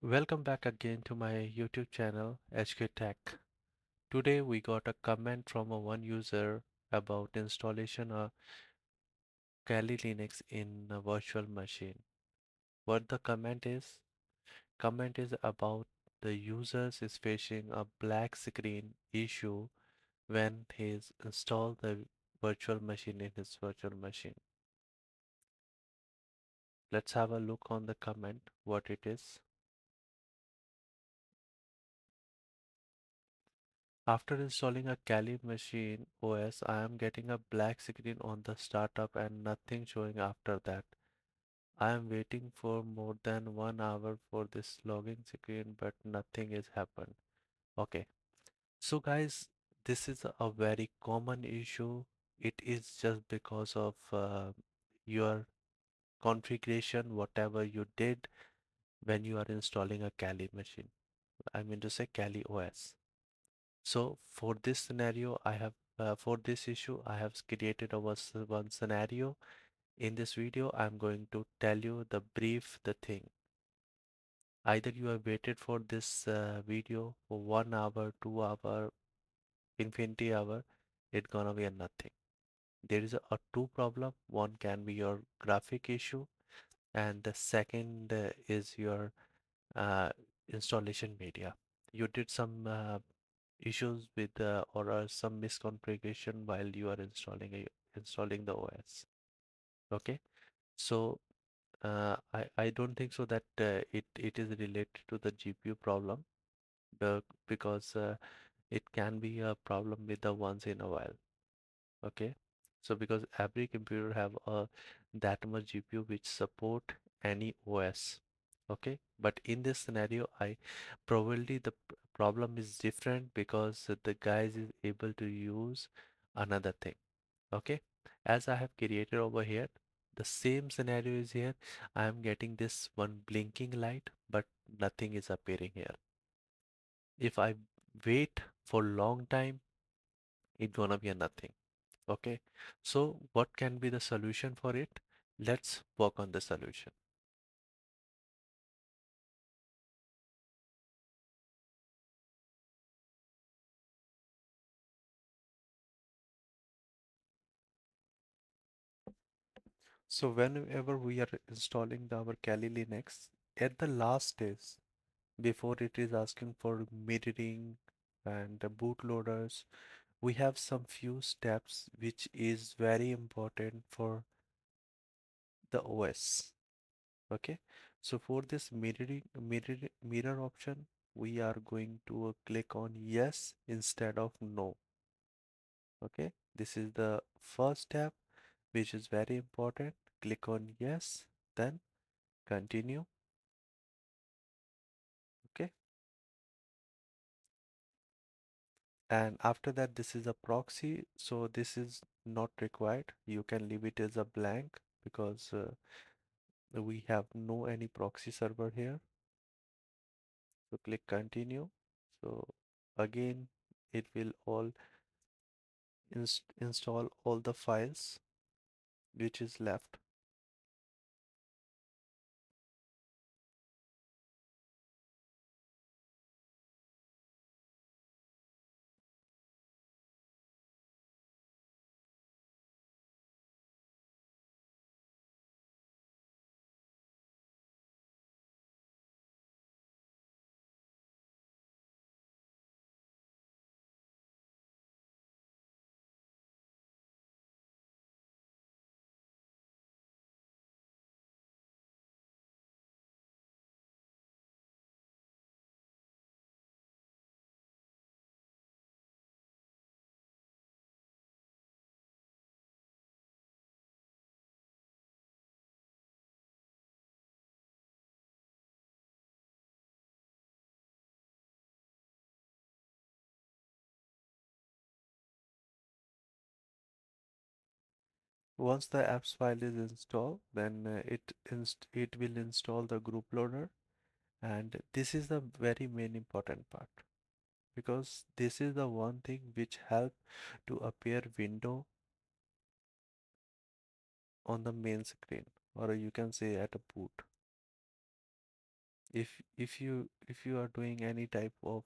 Welcome back again to my YouTube channel HK Tech. Today we got a comment from a one user about installation of Kali Linux in a virtual machine. What the comment is? Comment is about the users is facing a black screen issue when he's installed the virtual machine in his virtual machine. Let's have a look on the comment what it is. After installing a Kali machine OS, I am getting a black screen on the startup and nothing showing after that. I am waiting for more than 1 hour for this login screen, but nothing has happened. Okay, so guys, this is a very common issue. It is just because of your configuration, whatever you did when you are installing a Kali machine. I mean to say Kali OS. So for this scenario, for this issue, I have created a one scenario. In this video, I'm going to tell you the brief, the thing. Either you have waited for this video for 1 hour, 2 hour, infinity hour, it's gonna be a nothing. There is a two problem. One can be your graphic issue, and the second is your uh, installation media. You did some issues with or some misconfiguration while you are installing the OS. Okay, so I don't think so that it is related to the GPU problem, because it can be a problem with the once in a while. Okay, so because every computer have that much GPU which support any OS. Okay, but in this scenario, I probably the problem is different because the guys is able to use another thing. Okay, as I have created over here, the same scenario is here. I am getting this one blinking light, but nothing is appearing here. If I wait for long time, it's gonna be a nothing. Okay, so what can be the solution for it? Let's work on the solution. So whenever we are installing our Kali Linux, at the last stage, before it is asking for mirroring and the bootloaders, we have some few steps which is very important for the OS. Okay, so for this mirror option, we are going to click on yes instead of no. Okay, this is the first step which is very important. Click on yes, then continue. Okay, and after that, this is a proxy, so this is not required. You can leave it as a blank because we have no any proxy server here. So click continue. So again, it will all install all the files which is left. Once the apps file is installed, then it will install the group loader, and this is the very main important part because this is the one thing which help to appear window on the main screen, or you can say at a boot. If you are doing any type of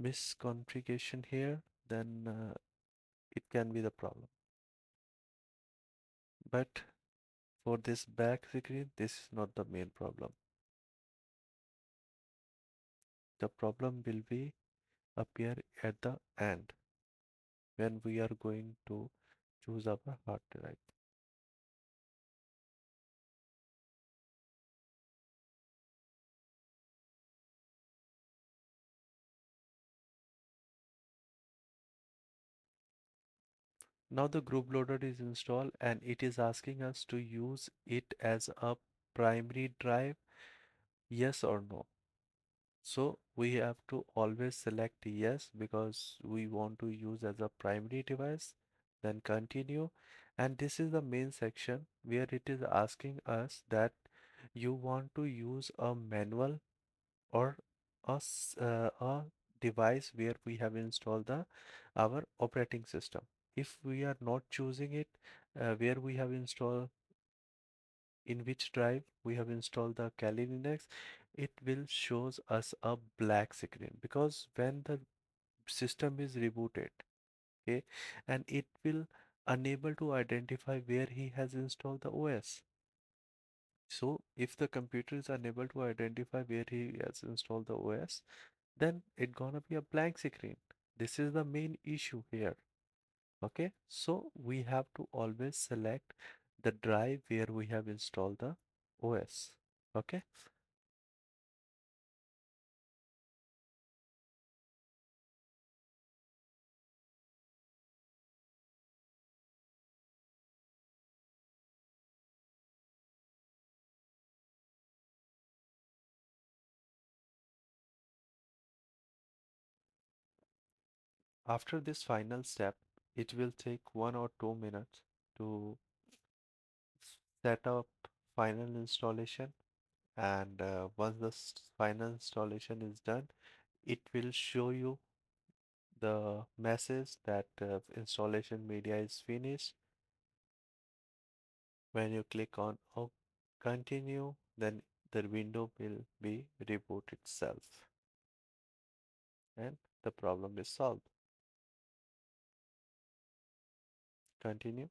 misconfiguration here, then it can be the problem. But for this back screen, this is not the main problem. The problem will be appear at the end when we are going to choose our hard drive. Now the group loader is installed and it is asking us to use it as a primary drive, yes or no. So we have to always select yes because we want to use as a primary device, then continue. And this is the main section where it is asking us that you want to use a manual or a device where we have installed our operating system. If we are not choosing it, where we have installed in which drive we have installed the Kali Linux, it will shows us a black screen because when the system is rebooted, okay, and it will unable to identify where he has installed the OS. So if the computer is unable to identify where he has installed the OS, then it gonna be a blank screen. This is the main issue here. Okay, so we have to always select the drive where we have installed the OS. Okay, after this final step, it will take 1 or 2 minutes to set up final installation. And once the final installation is done, it will show you the message that installation media is finished. When you click on oh, continue, then the window will be reboot itself and the problem is solved. Continue.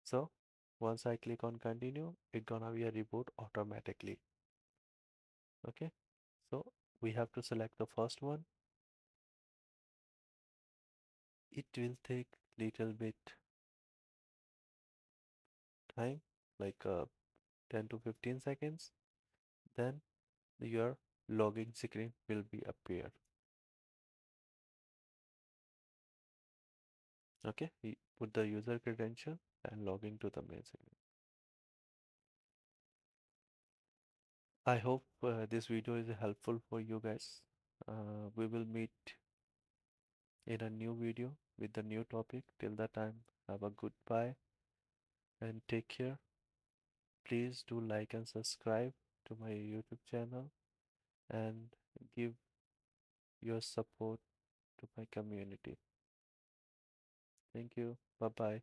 So once I click on continue, it's gonna be a reboot automatically. Okay. So we have to select the first one. It will take little bit time, like 10 to 15 seconds. Then your login screen will be appear. Okay, you put the user credential and log into the main screen. I hope this video is helpful for you guys. We will meet in a new video with the new topic. Till that time, have a goodbye and take care. Please do like and subscribe to my YouTube channel and give your support to my community. Thank you. Bye bye.